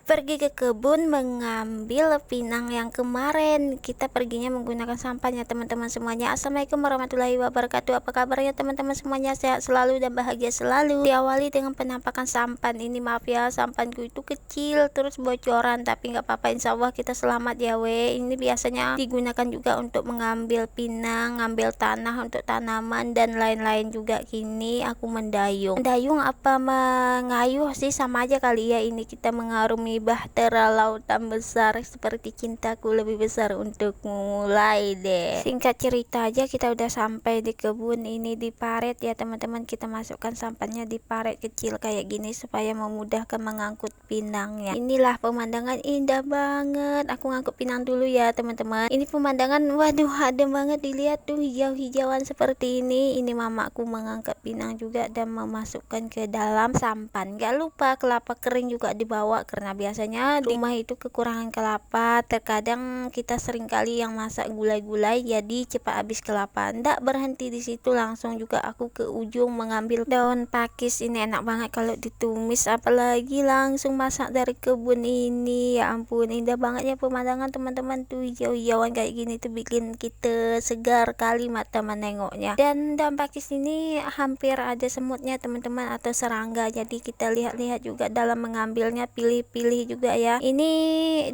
pergi ke kebun mengambil pinang yang kemarin. Kita perginya menggunakan sampahnya teman-teman semuanya. Assalamualaikum warahmatullahi wabarakatuh. Apa kabarnya teman-teman semuanya? Sehat selalu dan bahagia selalu. Diawali dengan penampakan sampan ini. Maaf ya, sampanku itu kecil terus bocoran, tapi nggak apa-apa, insya Allah kita selamat ya we. Ini biasanya digunakan juga untuk mengambil pinang, ngambil tanah untuk tanaman dan lain-lain juga. Kini aku mendayung apa mengayuh sih, sama aja kali ya. Ini kita mengarungi bahtera lautan besar seperti cintaku lebih besar untukmu. Mulai deh, singkat cerita aja kita udah sampai di kebun ini, di paret ya teman-teman. Kita masukkan sampahnya di paret kecil kayak gini supaya memudahkan mengangkut pinangnya. Inilah pemandangan indah banget. Aku ngangkut pinang dulu ya teman-teman. Ini pemandangan, waduh, adem banget, dilihat tuh hijau-hijauan seperti ini. Ini mamaku mengangkat pinang juga dan memasukkan ke dalam sampan. Gak lupa kelapa kering juga dibawa, karena biasanya di rumah itu kekurangan kelapa. Terkadang kita sering kali yang masak gulai-gulai jadi cepat habis kelapa. Ndak berhenti di situ, langsung juga aku ke ujung mengambil daun pakis. Ini enak banget kalau ditumis, apalagi langsung masak dari kebun ini. Ya ampun, indah banget ya pemandangan teman-teman tuh, hijau-hijauan kayak gini tuh bikin kita segar kali mata menengoknya. Dan daun pakis ini hampir ada semutnya teman-teman, atau serangga, jadi kita lihat-lihat juga dalam mengambilnya, pilih-pilih juga ya. Ini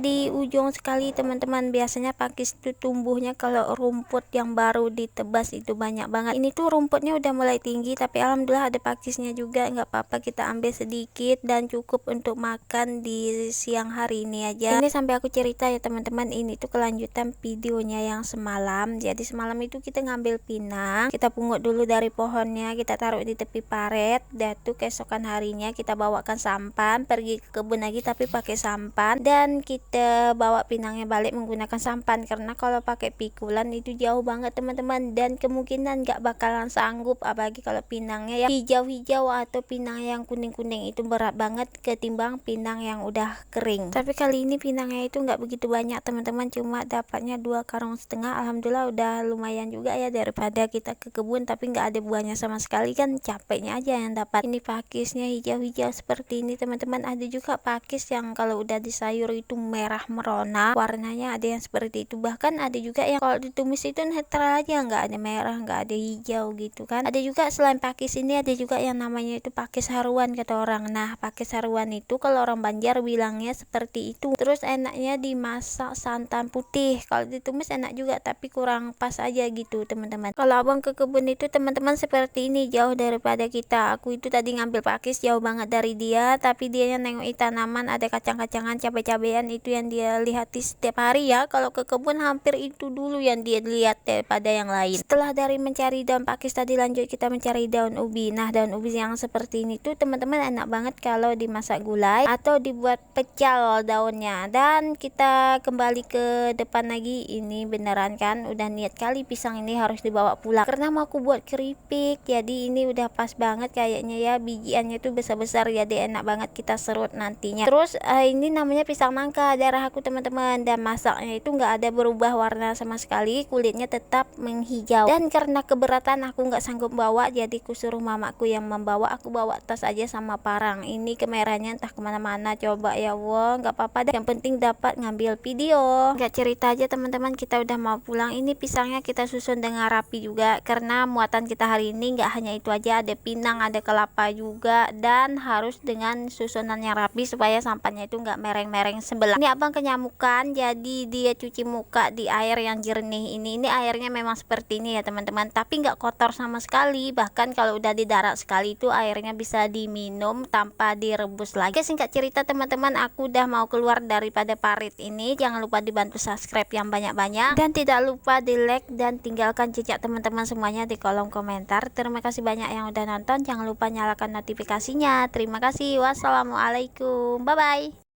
di ujung sekali teman-teman. Biasanya pakis itu tumbuhnya kalau rumput yang baru ditebas itu banyak banget. Ini tuh rumputnya udah mulai tinggi, tapi alhamdulillah ada pakisnya juga, nggak apa-apa, kita ambil sedikit dan cukup untuk makan di siang hari ini aja. Ini sampai aku cerita ya teman-teman, ini tuh kelanjutan videonya yang semalam. Jadi semalam itu kita ngambil pinang, kita pungut dulu dari pohonnya, kita taruh di tepi paret. Dan tuh keesokan harinya kita bawakan sampan, pergi ke kebun lagi tapi pakai sampan, dan kita bawa pinangnya balik menggunakan sampan, karena kalau pakai pikulan itu jauh banget teman-teman, dan kemungkinan nggak bakalan sanggup, apalagi kalau pinangnya yang hijau-hijau atau pinang yang kuning-kuning itu berat banget ketimbang pinang yang udah kering. Tapi kali ini pinangnya itu nggak begitu banyak teman-teman, cuma dapatnya 2,5 karung. Alhamdulillah udah lumayan juga ya, daripada kita ke kebun tapi nggak ada buahnya sama sekali, kan capeknya aja yang dapat. Ini pakisnya hijau-hijau seperti ini teman-teman. Ada juga pakis yang kalau udah di sayur itu merah merona warnanya, ada yang seperti itu. Bahkan ada juga yang kalau ditumis itu netral aja, nggak ada merah, nggak ada hijau gitu kan. Ada juga selain pakis ini, ada juga yang namanya itu pakis haruan kata orang. Nah, pakis haruan itu kalau orang Banjar bilangnya seperti itu. Terus enaknya dimasak santan putih, kalau ditumis enak juga tapi kurang pas aja gitu teman-teman. Kalau abang ke kebun itu teman-teman seperti ini, jauh daripada kita. Aku itu tadi ngambil pakis jauh banget dari dia, tapi dia yang nengok tanaman, ada kacang-kacangan, cabai-cabean, itu yang dia lihati setiap hari ya. Kalau ke kebun hampir itu dulu yang dia lihat daripada yang lain. Setelah dari mencari daun pakis tadi, lanjut kita mencari daun ubi. Nah, daun ubi yang seperti ini tuh teman-teman enak banget kalau dimasak gulai atau dibuat pecal daunnya. Dan kita kembali ke depan lagi. Ini beneran kan udah niat kali pisang ini harus dibawa pulang, karena mau aku buat keripik. Jadi ini udah pas banget kayaknya ya, bijiannya tuh besar-besar, jadi enak banget kita serut nantinya. Terus ini namanya pisang nangka daerah aku teman-teman, dan masaknya itu nggak ada berubah warna sama sekali, kulitnya tetap menghijau. Dan karena keberatan aku nggak sanggup bawa, jadi ku suruh mamaku yang membawa. Aku bawa tas aja sama parang. Ini kameranya entah kemana-mana, coba ya wong, nggak apa-apa deh, yang penting dapat ngambil video. Nggak cerita aja teman-teman, kita udah mau pulang. Ini pisangnya kita susun dengan rapi juga, karena muatan kita hari ini nggak hanya itu aja, ada pinang, ada kelapa juga, dan harus dengan susunan yang rapi supaya sampahnya itu nggak mereng-mereng sebelah. Ini abang kenyamukan, jadi dia cuci muka di air yang jernih ini. Ini airnya memang seperti ini ya teman-teman, tapi nggak kotor sama sekali. Bahkan kalau udah di darat sekali itu airnya bisa diminum tanpa direbus lagi. Oke, singkat cerita teman-teman, aku udah mau keluar daripada parit ini. Jangan lupa dibantu subscribe yang banyak-banyak, dan tidak lupa di like dan tinggalkan jejak teman-teman semuanya di kolom komentar. Terima kasih banyak yang udah nonton. Jangan lupa nyalakan notifikasinya. Terima kasih. Wassalamualaikum. Bye bye.